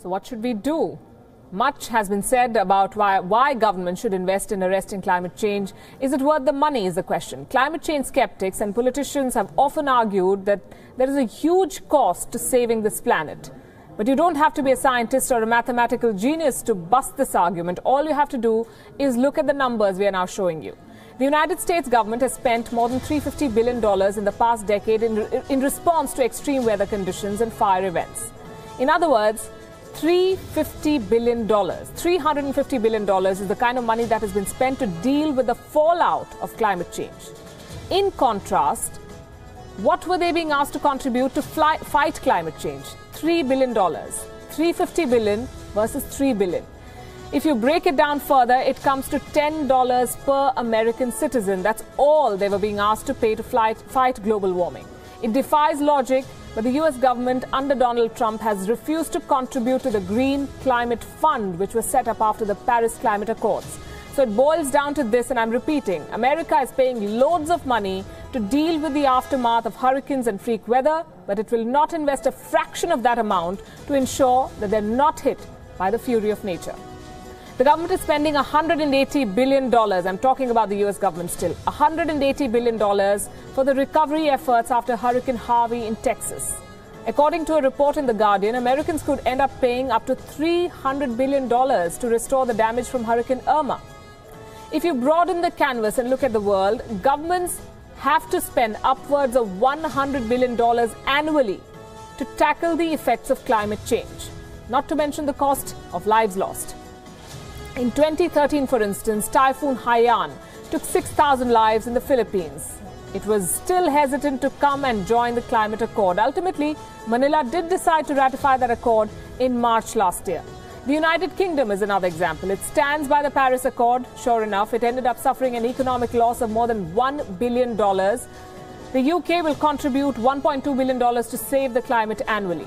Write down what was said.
So what should we do? Much has been said about why government should invest in arresting climate change. Is it worth the money is the question. Climate change skeptics and politicians have often argued that there is a huge cost to saving this planet. But you don't have to be a scientist or a mathematical genius to bust this argument. All you have to do is look at the numbers we are now showing you. The United States government has spent more than $350 billion in the past decade in response to extreme weather conditions and fire events. In other words, $350 billion is the kind of money that has been spent to deal with the fallout of climate change. In contrast, what were they being asked to contribute to fight climate change? $3 billion. $350 billion versus $3 billion. If you break it down further, it comes to $10 per American citizen. That's all they were being asked to pay to fight global warming. It defies logic, but the US government under Donald Trump has refused to contribute to the Green Climate Fund, which was set up after the Paris Climate Accords. So it boils down to this, and I'm repeating, America is paying loads of money to deal with the aftermath of hurricanes and freak weather, but it will not invest a fraction of that amount to ensure that they're not hit by the fury of nature. The government is spending $180 billion, I'm talking about the US government still, $180 billion for the recovery efforts after Hurricane Harvey in Texas. According to a report in The Guardian, Americans could end up paying up to $300 billion to restore the damage from Hurricane Irma. If you broaden the canvas and look at the world, governments have to spend upwards of $100 billion annually to tackle the effects of climate change, not to mention the cost of lives lost. In 2013, for instance, Typhoon Haiyan took 6,000 lives in the Philippines. It was still hesitant to come and join the climate accord. Ultimately, Manila did decide to ratify that accord in March last year. The United Kingdom is another example. It stands by the Paris Accord. Sure enough, it ended up suffering an economic loss of more than $1 billion. The UK will contribute $1.2 billion to save the climate annually.